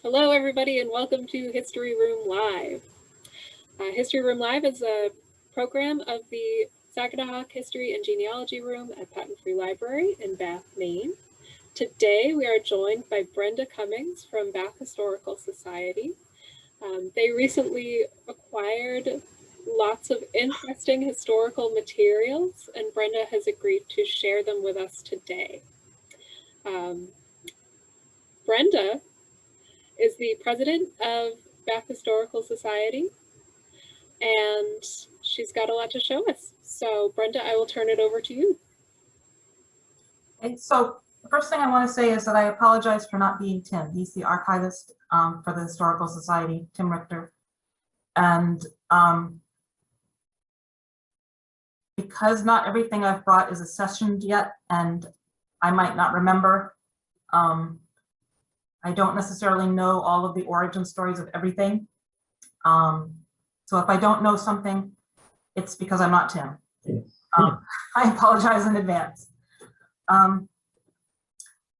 Hello, everybody, and welcome to History Room Live. History Room Live is a program of the Saginaw History and Genealogy Room at Patent Free Library in Bath, Maine. Today, we are joined by Brenda Cummings from Bath Historical Society. They recently acquired lots of interesting historical materials, and Brenda has agreed to share them with us today. Brenda is the president of Bath Historical Society, and she's got a lot to show us. So Brenda, I will turn it over to you. Okay, so the first thing I want to say is that I apologize for not being Tim. He's the archivist for the Historical Society, Tim Richter. And because not everything I've brought is accessioned yet, and I might not remember, I don't necessarily know all of the origin stories of everything. So if I don't know something, it's because I'm not Tim. I apologize in advance. But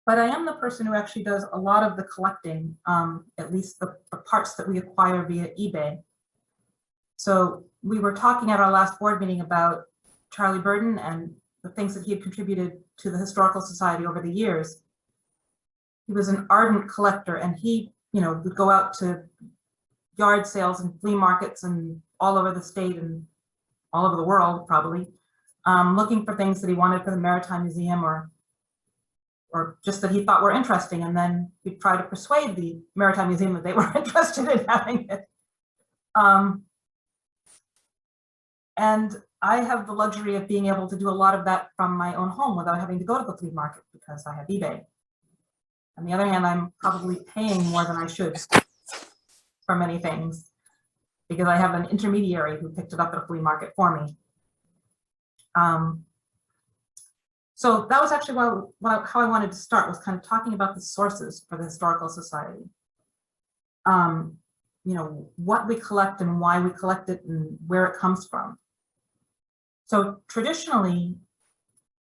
I am the person who actually does a lot of the collecting, at least the parts that we acquire via eBay. So we were talking at our last board meeting about Charlie Burden and the things that he had contributed to the Historical Society over the years. He was an ardent collector, and he, would go out to yard sales and flea markets and all over the state and all over the world, probably, looking for things that he wanted for the Maritime Museum or just that he thought were interesting, and then he'd try to persuade the Maritime Museum that they were interested in having it. And I have the luxury of being able to do a lot of that from my own home without having to go to the flea market because I have eBay. On the other hand, I'm probably paying more than I should for many things because I have an intermediary who picked it up at a flea market for me. So that was actually how I wanted to start, was kind of talking about the sources for the Historical Society. What we collect and why we collect it and where it comes from. So traditionally,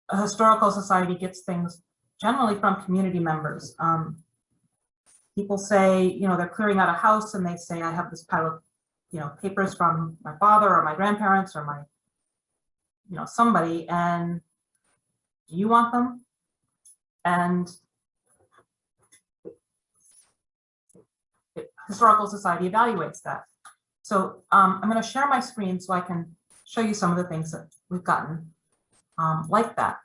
a historical society gets things generally from community members. People say, they're clearing out a house and they say, I have this pile of, papers from my father or my grandparents or my, somebody, and do you want them? And the Historical Society evaluates that. So I'm going to share my screen so I can show you some of the things that we've gotten like that.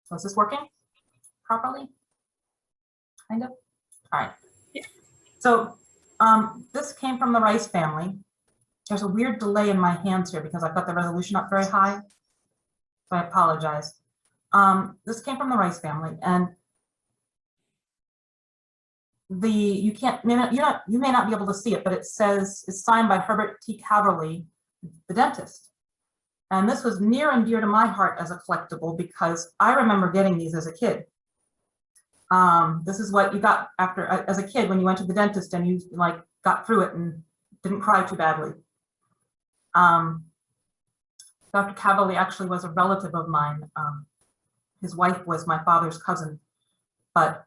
So is this working properly? Kind of? All right. Yeah. So this came from the Rice family. There's a weird delay in my hands here because I've got the resolution up very high. So I apologize. This came from the Rice family, and you may not be able to see it, but it says it's signed by Herbert T. Caverly, the dentist. And this was near and dear to my heart as a collectible because I remember getting these as a kid. This is what you got as a kid when you went to the dentist and you got through it and didn't cry too badly. Dr. Cavalli actually was a relative of mine. His wife was my father's cousin, but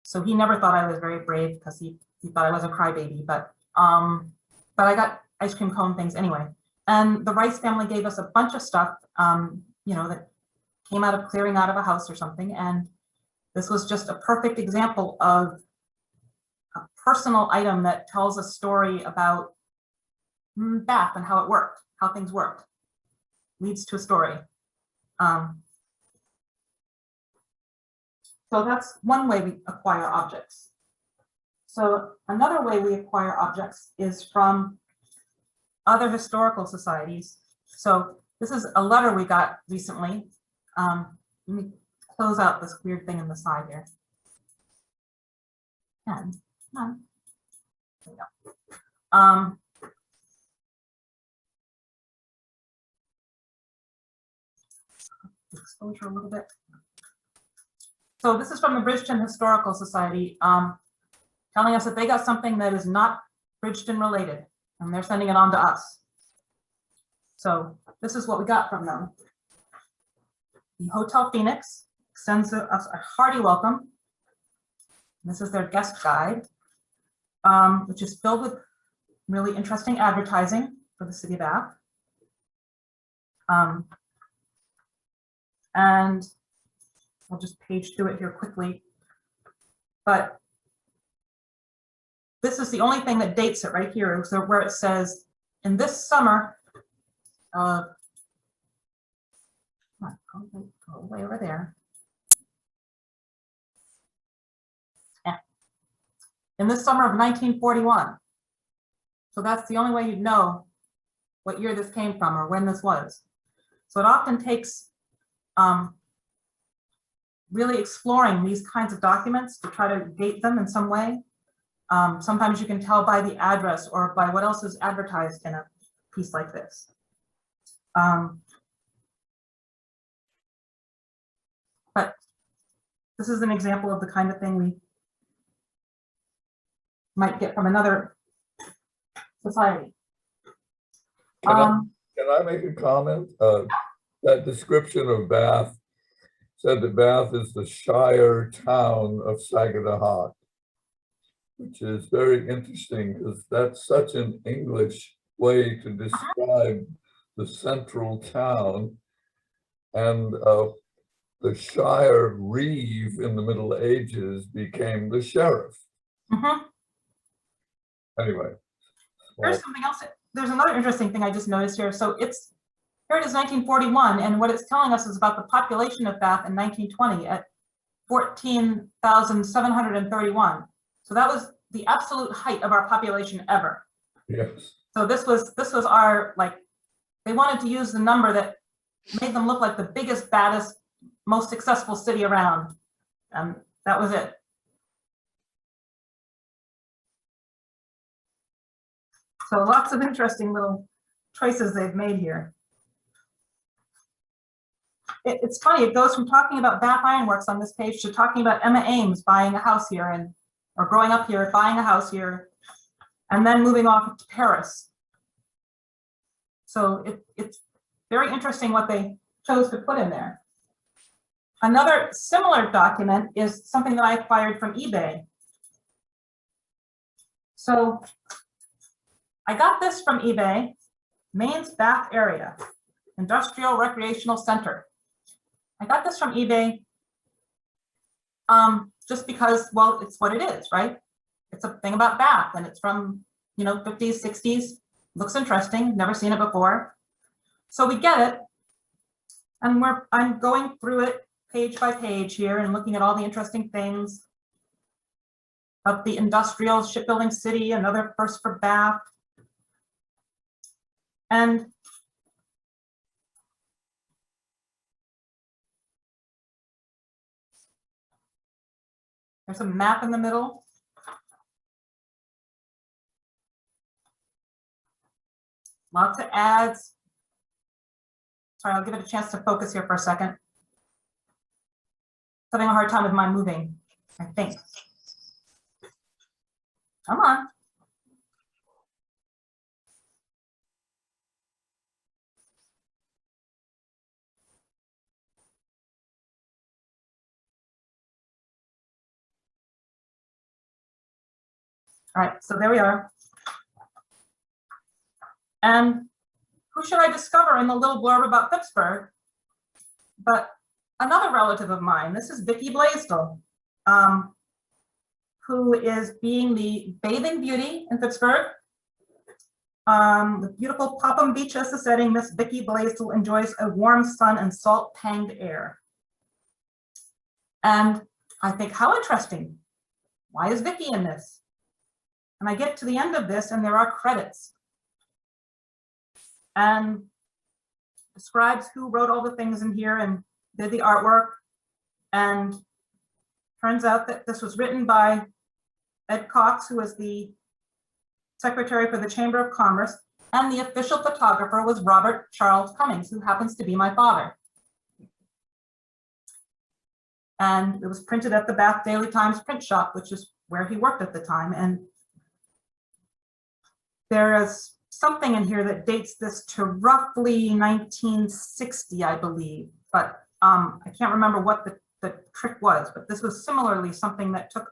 so he never thought I was very brave because he thought I was a crybaby. But I got ice cream cone things anyway. And the Rice family gave us a bunch of stuff, that came out of clearing out of a house or something. And this was just a perfect example of a personal item that tells a story about Bath and how it worked, how things worked, leads to a story. So that's one way we acquire objects. So another way we acquire objects is from other historical societies. So this is a letter we got recently. Let me close out this weird thing in the side here. And there we go. Exposure a little bit. So this is from the Bridgeton Historical Society, telling us that they got something that is not Bridgeton related, and they're sending it on to us. So this is what we got from them. The Hotel Phoenix extends us a hearty welcome. This is their guest guide, which is filled with really interesting advertising for the city of Bath. And I'll just page through it here quickly. But this is the only thing that dates it right here. So where it says, in this summer, go way over there. Yeah. In this summer of 1941. So that's the only way you'd know what year this came from or when this was. So it often takes really exploring these kinds of documents to try to date them in some way. Sometimes you can tell by the address or by what else is advertised in a piece like this. But this is an example of the kind of thing we might get from another society. Can I make a comment? That description of Bath said that Bath is the Shire town of Sagadahoc, which is very interesting because that's such an English way to describe the central town. And the Shire reeve in the Middle Ages became the sheriff. Anyway. There's something else. There's another interesting thing I just noticed here. So it's, here it is 1941, and what it's telling us is about the population of Bath in 1920 at 14,731. So that was the absolute height of our population ever. Yes. So this was our, like, they wanted to use the number that made them look like the biggest, baddest, most successful city around. That was it. So lots of interesting little choices they've made here. It's funny, it goes from talking about Bath Ironworks on this page to talking about Emma Ames buying a house here or growing up here, buying a house here, and then moving off to Paris. So it's very interesting what they chose to put in there. Another similar document is something that I acquired from eBay. So I got this from eBay, Maine's Bath area, Industrial Recreational Center. I got this from eBay just because, well, it's what it is, right? It's a thing about Bath and it's from, 50s, 60s, looks interesting, never seen it before. So we get it, and I'm going through it page by page here and looking at all the interesting things of the industrial shipbuilding city, another first for Bath. And there's a map in the middle. Lots of ads. Sorry, I'll give it a chance to focus here for a second. Having a hard time with my moving, I think. Come on. All right, so there we are. And who should I discover in the little blurb about Pittsburgh? But another relative of mine. This is Vicki Blaisdell, who is being the bathing beauty in Pittsburgh. The beautiful Popham Beach as the setting, Miss Vicki Blaisdell enjoys a warm sun and salt-tanged air. And I think, how interesting. Why is Vicki in this? And I get to the end of this and there are credits. And describes who wrote all the things in here and did the artwork. And turns out that this was written by Ed Cox, who was the secretary for the Chamber of Commerce, and the official photographer was Robert Charles Cummings, who happens to be my father. And it was printed at the Bath Daily Times print shop, which is where he worked at the time. And there is something in here that dates this to roughly 1960, I believe, but I can't remember what the trick was, but this was similarly something that took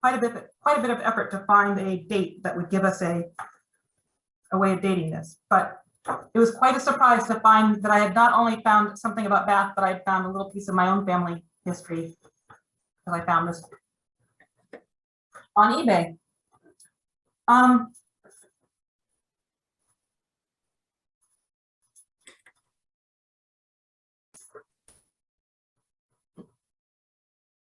quite a bit of effort to find a date that would give us a way of dating this. But it was quite a surprise to find that I had not only found something about Bath, but I had found a little piece of my own family history, because I found this on eBay.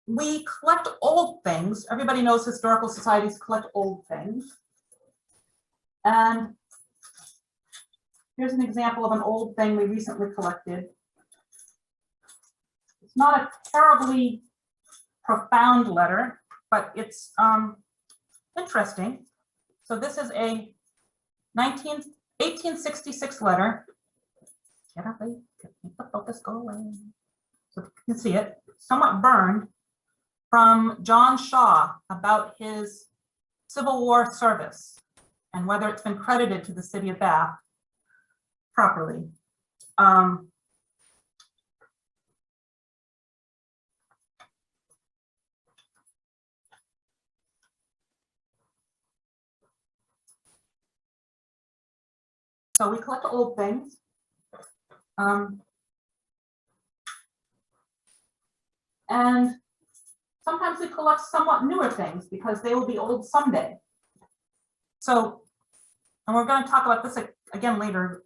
We collect old things. Everybody knows historical societies collect old things. And here's an example of an old thing we recently collected. It's not a terribly profound letter, but it's interesting. So this is a 1866 letter. Get up, make the focus go away. So you can see it, somewhat burned, from John Shaw about his Civil War service and whether it's been credited to the city of Bath properly. So we collect old things. And sometimes we collect somewhat newer things because they will be old someday. So, and we're going to talk about this again later,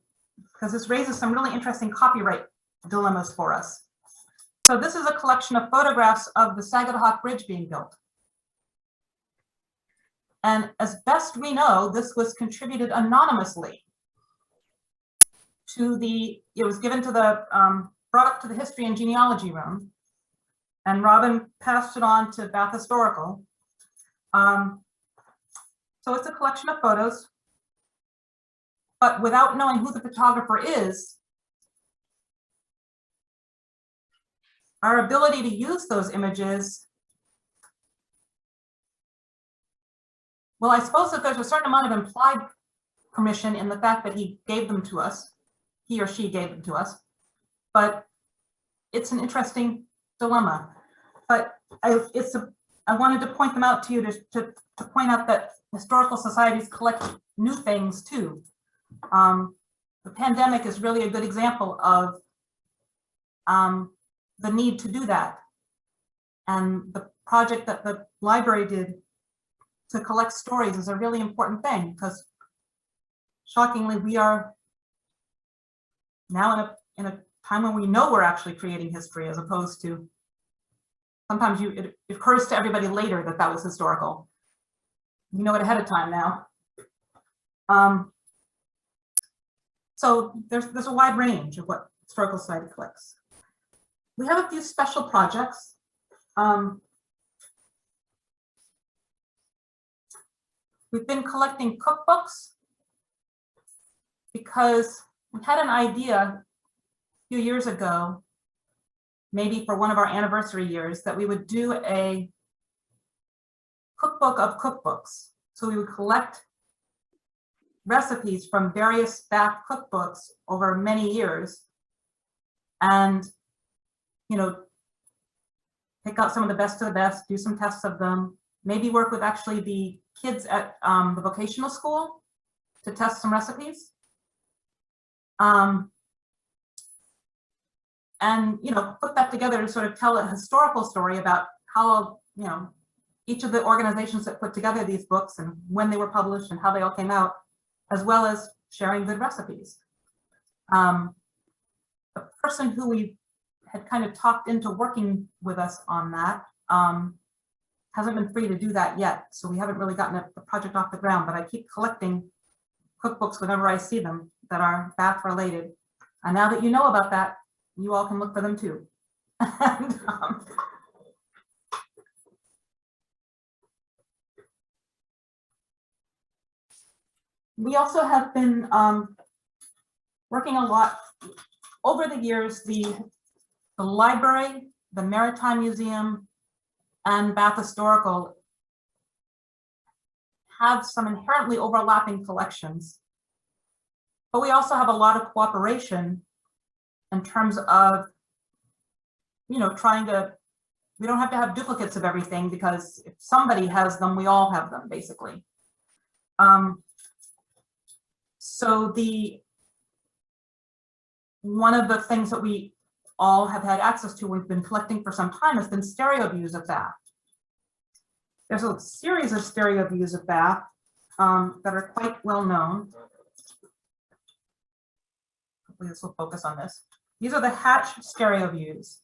because this raises some really interesting copyright dilemmas for us. So this is a collection of photographs of the Sagadahoc Bridge being built. And as best we know, this was contributed anonymously to it was given to the, brought up to the history and genealogy room. And Robin passed it on to Bath Historical. So it's a collection of photos, but without knowing who the photographer is, our ability to use those images, well, I suppose that there's a certain amount of implied permission in the fact that he gave them to us, he or she gave them to us, but it's an interesting dilemma. But I wanted to point them out to you to point out that historical societies collect new things too. The pandemic is really a good example of the need to do that. And the project that the library did to collect stories is a really important thing, because shockingly, we are now in a time when we know we're actually creating history, as opposed to sometimes it occurs to everybody later that that was historical. You know it ahead of time now. So there's a wide range of what historical society collects. We have a few special projects. We've been collecting cookbooks because we had an idea a few years ago, maybe for one of our anniversary years, that we would do a cookbook of cookbooks. So we would collect recipes from various Bath cookbooks over many years and, you know, pick out some of the best, do some tests of them, maybe work with actually the kids at the vocational school to test some recipes. And, you know, put that together to sort of tell a historical story about how, you know, each of the organizations that put together these books and when they were published and how they all came out, as well as sharing good recipes. The person who we had kind of talked into working with us on that hasn't been free to do that yet. So we haven't really gotten the project off the ground, but I keep collecting cookbooks whenever I see them that are Bath related. And now that you know about that, you all can look for them too. And, we also have been working a lot over the years. The library, the Maritime Museum, and Bath Historical have some inherently overlapping collections, but we also have a lot of cooperation in terms of, you know, trying to, we don't have to have duplicates of everything, because if somebody has them, we all have them, basically. So one of the things that we all have had access to, we've been collecting for some time, has been stereo views of Bath. There's a series of stereo views of Bath that are quite well known. Hopefully this will focus on this. These are the Hatch stereo views.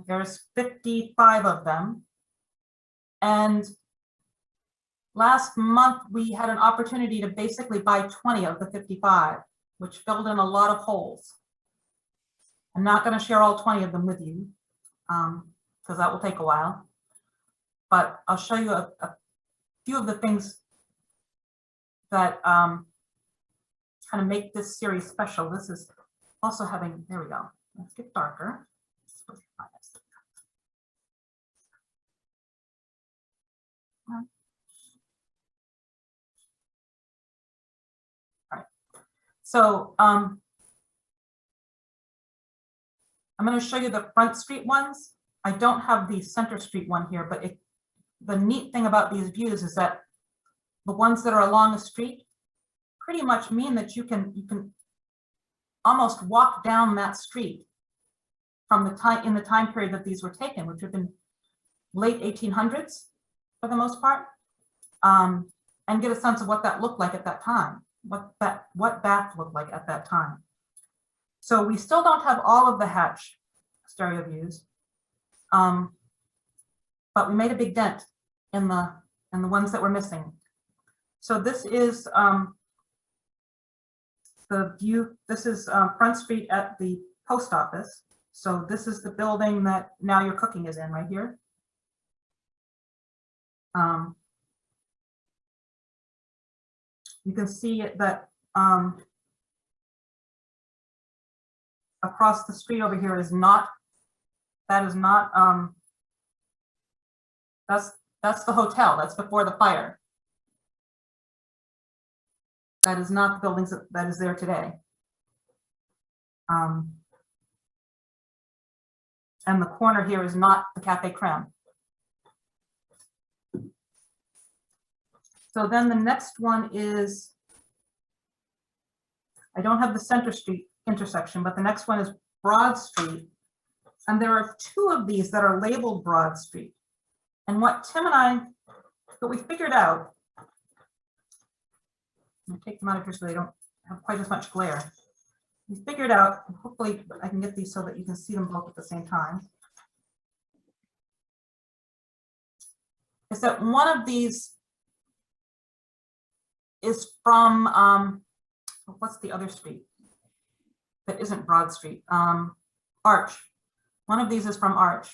There's 55 of them. And last month, we had an opportunity to basically buy 20 of the 55, which filled in a lot of holes. I'm not going to share all 20 of them with you, because that will take a while. But I'll show you a few of the things that kind of make this series special. This is also having, there we go. Let's get darker. All right. So I'm going to show you the Front Street ones. I don't have the Center Street one here, but the neat thing about these views is that the ones that are along the street pretty much mean that you can almost walk down that street from the time, in the time period that these were taken, which have been late 1800s for the most part, and get a sense of what that looked like at that time, what Bath looked like at that time. So we still don't have all of the Hatch stereo views, but we made a big dent in the ones that were missing. So this is the view. This is Front Street at the post office. So this is the building that Now Your Cooking is in right here. You can see that across the street over here is not, that is not, that's the hotel, that's before the fire. That is not the buildings that is there today. And the corner here is not the Cafe Creme. So then the next one is, I don't have the Center Street intersection, but the next one is Broad Street. And there are two of these that are labeled Broad Street. And what Tim and what we figured out, I'll take them out of here so they don't have quite as much glare. We figured out, hopefully I can get these so that you can see them both at the same time, is that one of these is from, what's the other street that isn't Broad Street? Arch. One of these is from Arch.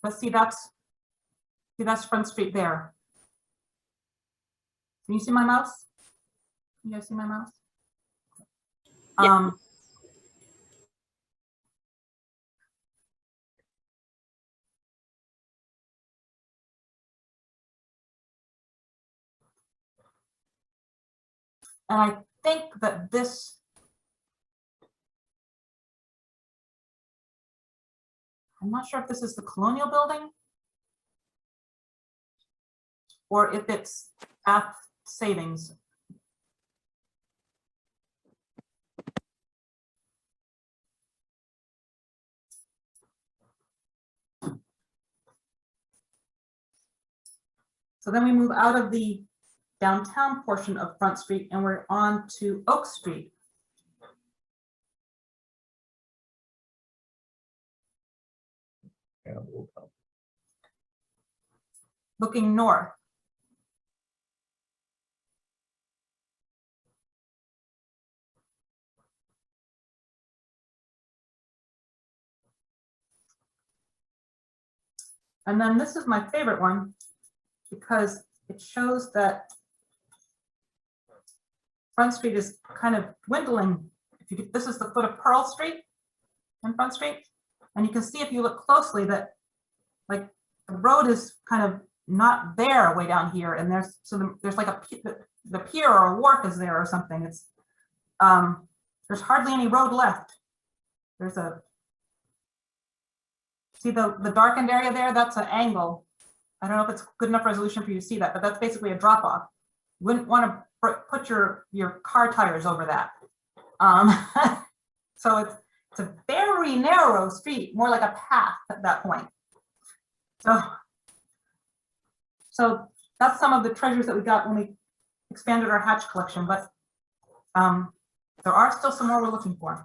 But see, that's Front Street there. Can you see my mouse? Can you guys see my mouse? Yeah. And I think that this, I'm not sure if this is the Colonial Building or if it's Bath Savings. So then we move out of the downtown portion of Front Street and we're on to Oak Street. Looking north. And then this is my favorite one because it shows that Front Street is kind of dwindling. If you could, this is the foot of Pearl Street in Front Street. And you can see if you look closely that like the road is kind of not there way down here. And there's like the pier or a wharf is there or something. It's there's hardly any road left. There's see the darkened area there, that's an angle. I don't know if it's good enough resolution for you to see that, but that's basically a drop off. You wouldn't want to put your car tires over that. So it's a very narrow street, more like a path at that point. So that's some of the treasures that we got when we expanded our hatch collection, but there are still some more we're looking for.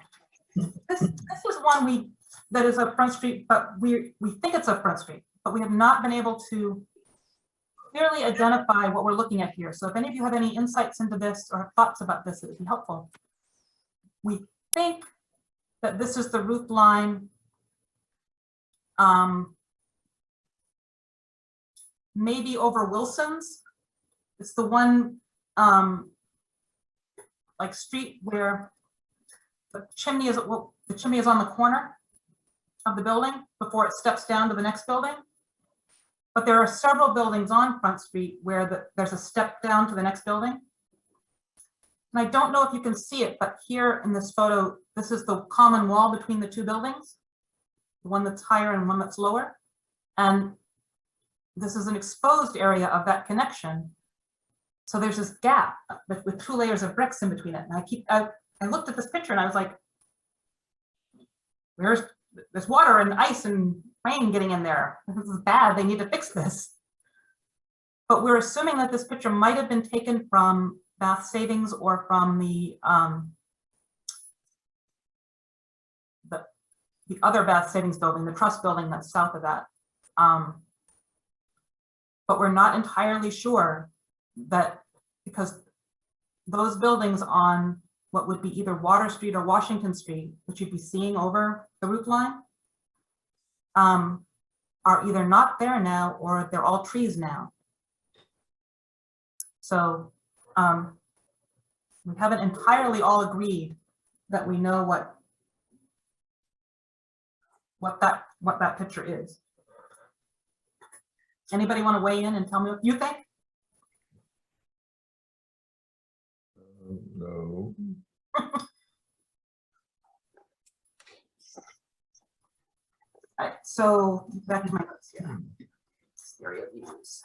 This is one that is a Front Street, but we think it's a Front Street, but we have not been able to clearly identify what we're looking at here. So if any of you have any insights into this or thoughts about this, it would be helpful. We think that this is the roof line, maybe over Wilson's. It's the one like street where the chimney is on the corner of the building before it steps down to the next building. But there are several buildings on Front Street where there's a step down to the next building. And I don't know if you can see it, but here in this photo, this is the common wall between the two buildings, the one that's higher and one that's lower. And this is an exposed area of that connection. So there's this gap with 2 layers of bricks in between it. And I looked at this picture and I was like, there's water and ice and rain getting in there. This is bad, they need to fix this. But we're assuming that this picture might have been taken from Bath Savings or from the other Bath Savings building, the Trust building that's south of that. But we're not entirely sure that, because those buildings on what would be either Water Street or Washington Street, which you'd be seeing over the roof line, are either not there now or they're all trees now. So we haven't entirely all agreed that we know what that picture is. Anybody want to weigh in and tell me what you think? No. All right, so back to my notes here. Stereo views.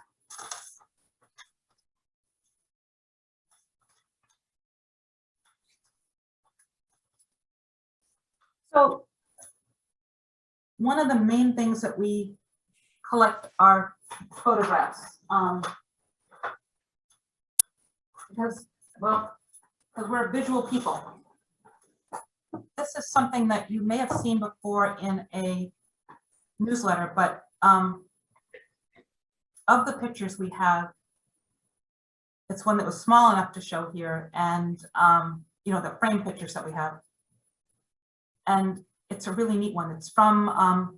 So one of the main things that we collect are photographs, because we're visual people. This is something that you may have seen before in a newsletter, but of the pictures we have, it's one that was small enough to show here, and you know, the frame pictures that we have. And it's a really neat one. It's from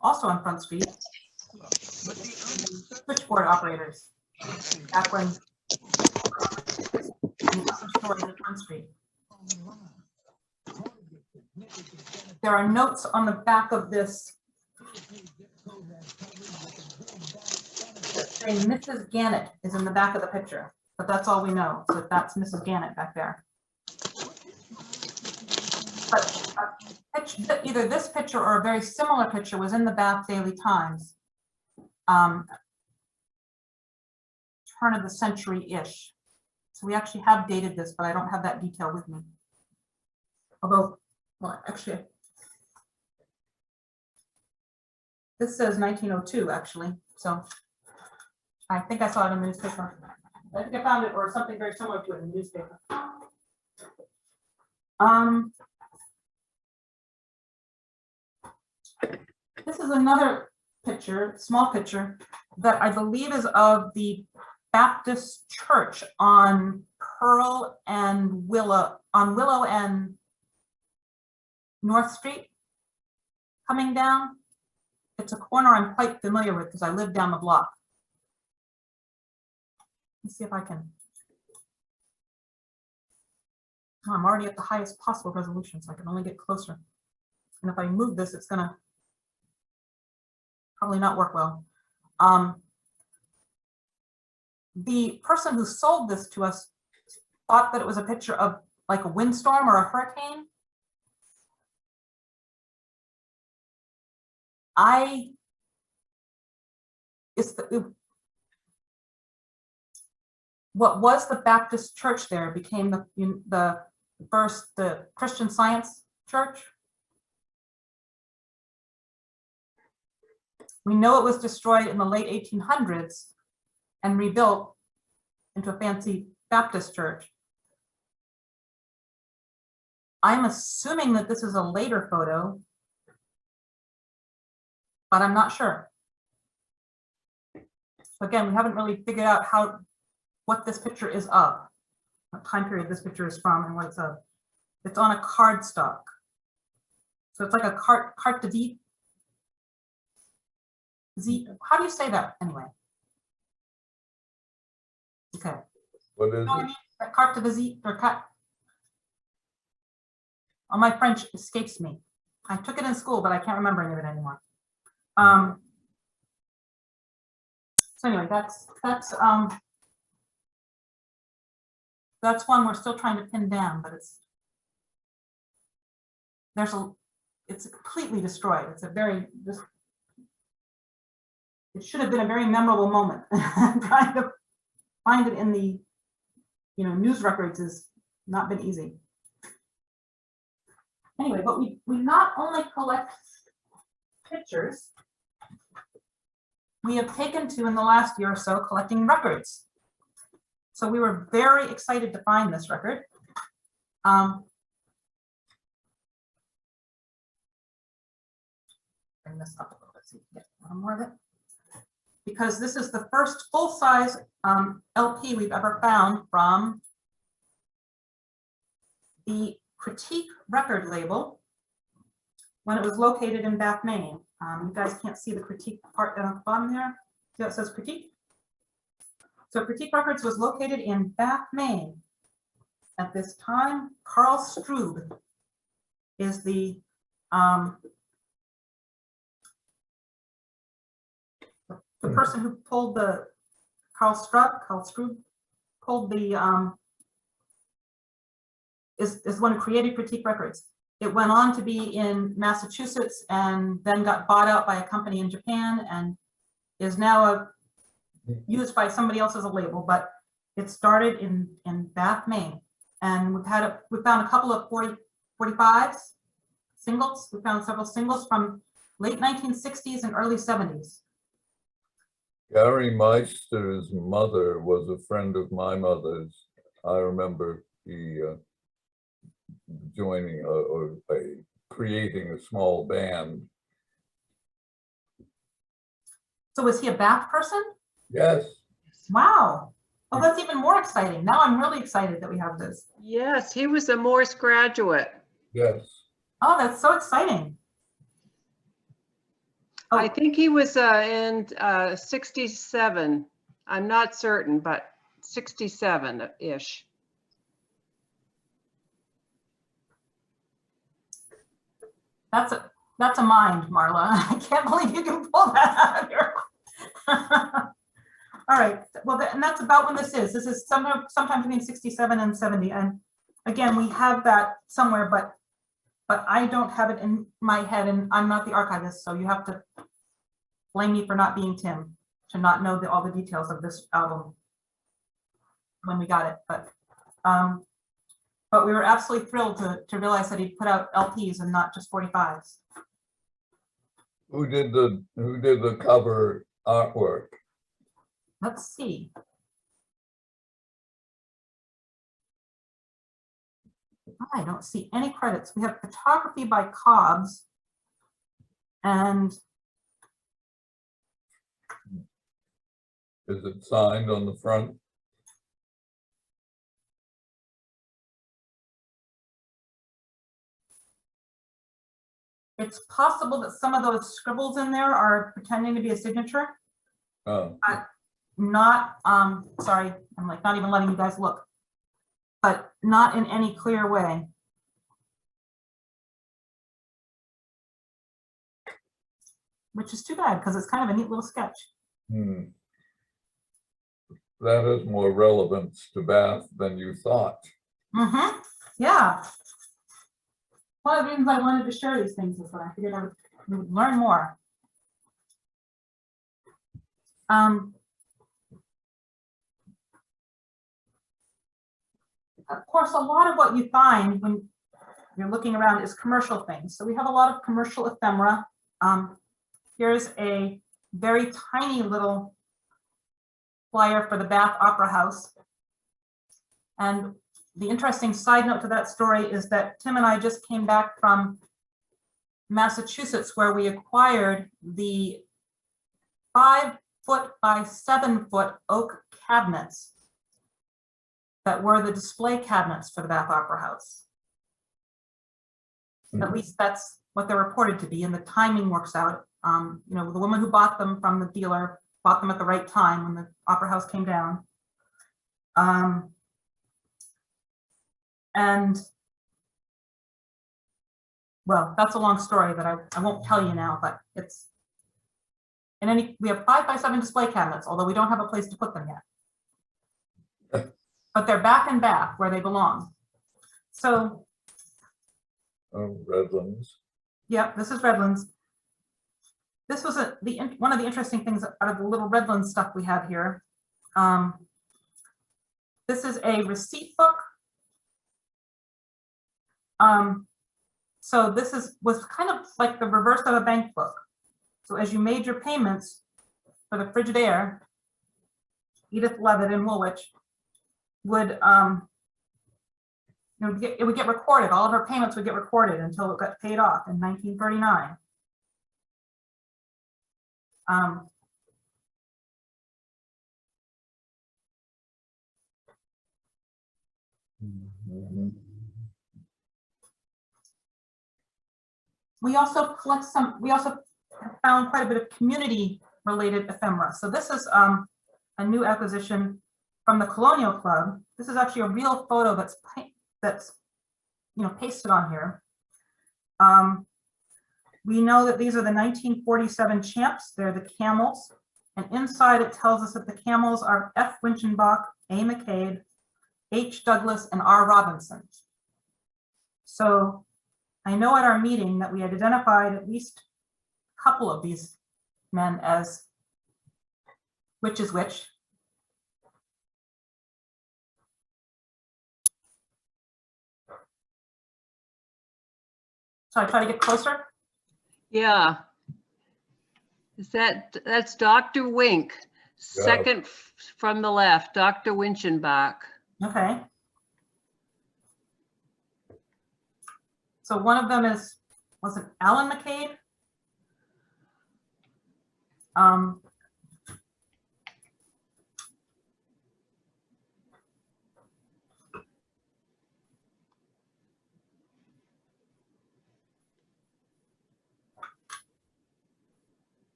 also on Front Street, switchboard operators, back when on Front Street. There are notes on the back of this saying Mrs. Gannett is in the back of the picture, but that's all we know. So that's Mrs. Gannett back there. But either this picture or a very similar picture was in the Bath Daily Times, turn of the century-ish. So we actually have dated this, but I don't have that detail with me. Although, well, actually, this says 1902, actually. So I think I saw it in the newspaper. I think I found it, or something very similar to it in the newspaper. This is another picture, small picture, that I believe is of the Baptist Church on Pearl and Willow, and North Street, coming down. It's a corner I'm quite familiar with because I live down the block. Let's see if I can. Oh, I'm already at the highest possible resolution, so I can only get closer. And if I move this, it's gonna probably not work well. The person who sold this to us thought that it was a picture of like a windstorm or a hurricane. What was the Baptist church there became the Christian Science church. We know it was destroyed in the late 1800s and rebuilt into a fancy Baptist church. I'm assuming that this is a later photo, but I'm not sure. So again, we haven't really figured out what this picture is of, what time period this picture is from, and what it's of. It's on a cardstock. So it's like a carte de visite. How do you say that anyway? Okay. What is You know what I it? mean? A carte de visite or cut. Oh, my French escapes me. I took it in school, but I can't remember any of it anymore. So anyway, that's one we're still trying to pin down, but it's completely destroyed. It should have been a very memorable moment. Trying to find it in the news records has not been easy. Anyway, but we not only collect pictures, we have taken to in the last year or so collecting records. So we were very excited to find this record. Bring this up a little bit so you can get a little more of it. Because this is the first full-size LP we've ever found from the Critique record label when it was located in Bath, Maine. You guys can't see the Critique part at the bottom there. See how it says Critique? So Critique Records was located in Bath, Maine. At this time, Carl Strube is the person who pulled the Carl Strube pulled the is the one who created Critique Records. It went on to be in Massachusetts and then got bought out by a company in Japan and is now used by somebody else as a label, but it started in Bath, Maine. And we found a couple of 45s, singles. We found several singles from late 1960s and early 70s. Gary Meister's mother was a friend of my mother's. I remember he joining or creating a small band. So was he a Bath person? Yes. Wow. Oh, that's even more exciting. Now I'm really excited that we have this. Yes, he was a Morse graduate. Yes. Oh, that's so exciting. Oh. I think he was in 67. I'm not certain, but 67-ish. That's a mind, Marla. I can't believe you can pull that out of here. All right. Well, and that's about when this is. This is sometime between 67 and 70. And again, we have that somewhere, but I don't have it in my head, and I'm not the archivist, so you have to blame me for not being Tim, to not know all the details of this album when we got it. But we were absolutely thrilled to realize that he put out LPs and not just 45s. Who did the cover artwork? Let's see. I don't see any credits. We have photography by Cobbs, and Is it signed on the front? it's possible that some of those scribbles in there are pretending to be a signature. Oh. Not, sorry, I'm like not even letting you guys look. but not in any clear way. Which is too bad, because it's kind of a neat little sketch. That has more relevance to Bath than you thought. Mm-hmm. Yeah. One of the reasons I wanted to share these things is that I figured we would learn more. Of course, a lot of what you find when you're looking around is commercial things. So we have a lot of commercial ephemera. Here's a very tiny little flyer for the Bath Opera House. And the interesting side note to that story is that Tim and I just came back from Massachusetts, where we acquired the 5-foot by 7-foot oak cabinets that were the display cabinets for the Bath Opera House. At least that's what they're reported to be, and the timing works out. You know, the woman who bought them from the dealer bought them at the right time when the Opera House came down. And well, that's a long story that I won't tell you now, but it's we have 5 by 7 display cabinets, although we don't have a place to put them yet. But they're back in Bath where they belong. So Redlands. Yep, this is Redlands. This was one of the interesting things out of the little Redlands stuff we have here. This is a receipt book. So this was kind of like the reverse of a bank book. So as you made your payments for the Frigidaire, Edith Levitt in Woolwich would it would get recorded. All of her payments would get recorded until it got paid off in 1939. We also collect we also found quite a bit of community related ephemera. So this is a new acquisition from the Colonial Club. This is actually a real photo that's pasted on here. We know that these are the 1947 champs. They're the camels. And inside it tells us that the camels are F. Winchenbach, A. McCabe, H. Douglas, and R. Robinson. So I know at our meeting that we had identified at least a couple of these men as which is which. So I try to get closer. Yeah. That's Dr. Wink, second from the left, Dr. Winchenbach. Okay. So one of them was it Alan McCabe?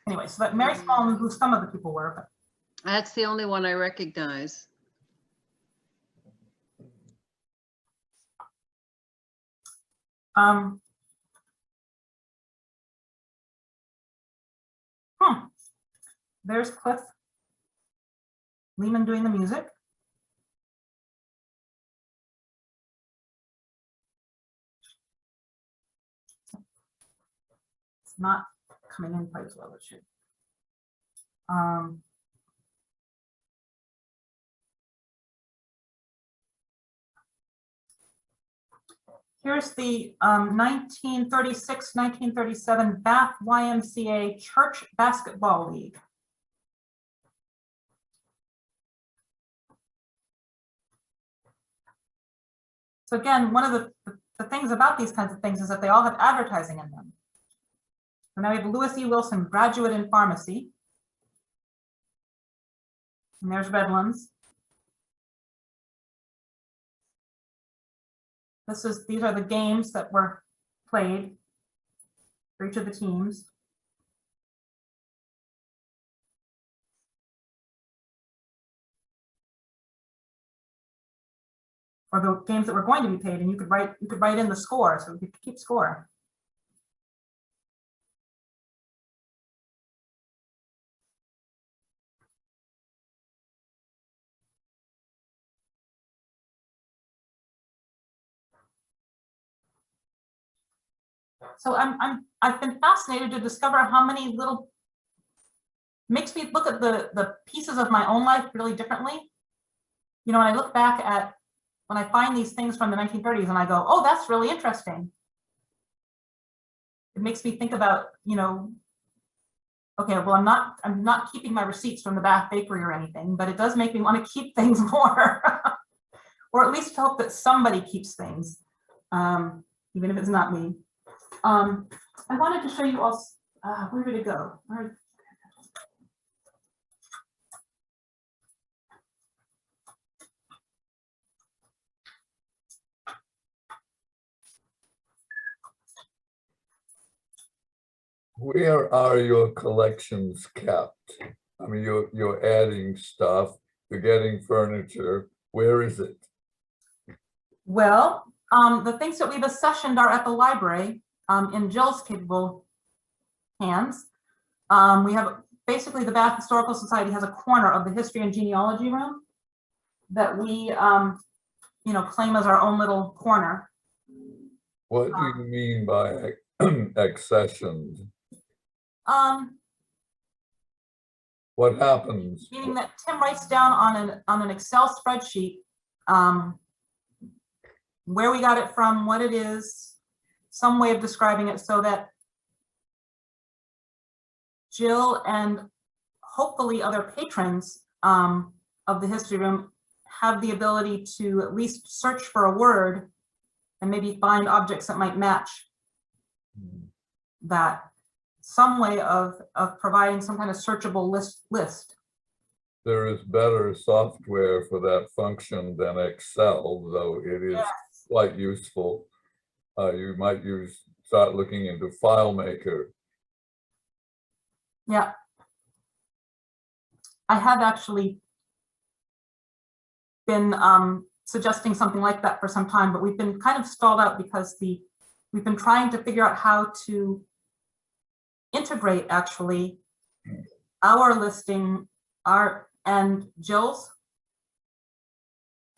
Anyway, so that Mary Small knew who some of the people were, but That's the only one I recognize. There's Cliff Lehman doing the music. It's not coming in quite as well as it should. Here's the 1936-1937 Bath YMCA Church Basketball League. So again, one of the things about these kinds of things is that they all have advertising in them. So now we have Lewis E. Wilson, graduate in pharmacy. And there's Redlands. These are the games that were played for each of the teams. or the games that were going to be paid, and you could write in the score, so you could keep score. So I've been fascinated to discover how many little, makes me look at the pieces of my own life really differently. You know, when I look back at, when I find these things from the 1930s and I go, oh, that's really interesting. It makes me think about, you know, okay, well, I'm not keeping my receipts from the Bath Bakery or anything, but it does make me want to keep things more, or at least hope that somebody keeps things, even if it's not me. I wanted to show you also, where did it go? Where are your collections kept? I mean, you're adding stuff, you're getting furniture. Where is it? Well, the things that we've accessioned are at the library, in Jill's capable hands. We have, basically the Bath Historical Society has a corner of the history and genealogy room that we, you know, claim as our own little corner. What do you mean by accessions? What happens? Meaning that Tim writes down on an Excel spreadsheet where we got it from, what it is, some way of describing it, so that Jill and hopefully other patrons of the history room have the ability to at least search for a word and maybe find objects that might match that. Some way of providing some kind of searchable list. There is better software for that function than Excel, though it is quite useful. You might start looking into FileMaker. Yeah. I have actually been suggesting something like that for some time, but we've been kind of stalled out because we've been trying to figure out how to integrate actually our listing, and Jill's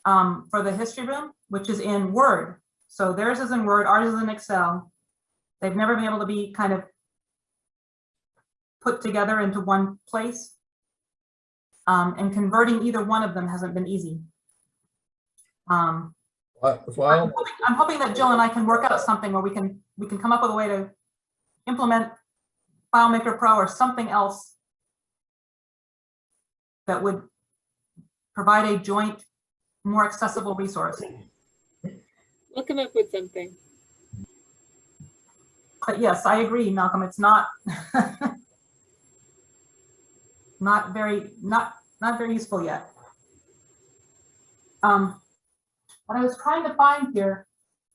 for the history room, which is in Word. So theirs is in Word, ours is in Excel. They've never been able to be kind of put together into one place. And converting either one of them hasn't been easy. I'm hoping that Jill and I can work out something where we can come up with a way to implement FileMaker Pro or something else that would provide a joint, more accessible resource. We'll come up with something. But yes, I agree, Malcolm. It's not not very useful yet. What I was trying to find here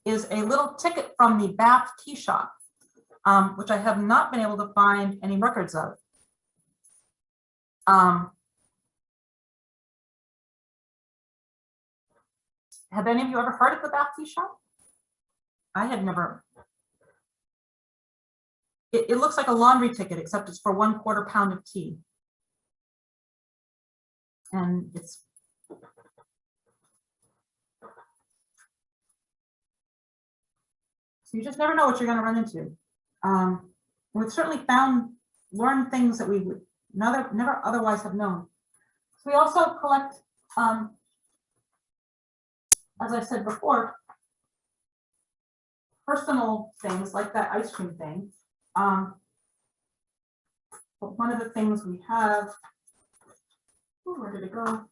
is a little ticket from the Bath Tea Shop, which I have not been able to find any records of. Have any of you ever heard of the Bath Tea Shop? I had never. It looks like a laundry ticket, except it's for 1/4 pound of tea. And it's so you just never know what you're going to run into. We've certainly learned things that we would never otherwise have known. So we also collect, as I said before, personal things like that ice cream thing. But one of the things we have, where did it go?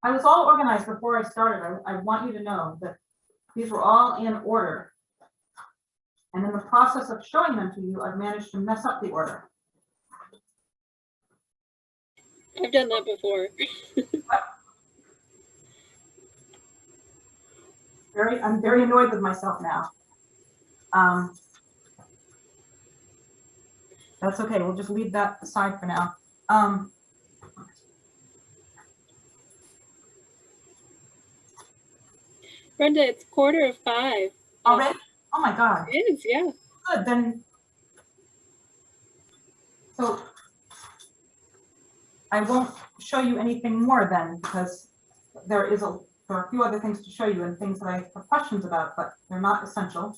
I was all organized before I started. I want you to know that these were all in order. And in the process of showing them to you, I've managed to mess up the order. I've done that before. I'm very annoyed with myself now. That's okay. We'll just leave that aside for now. Brenda, it's 4:45. Already? Oh my God. It is, yeah. Good, then. So I won't show you anything more then, because there are a few other things to show you and things that I have questions about, but they're not essential.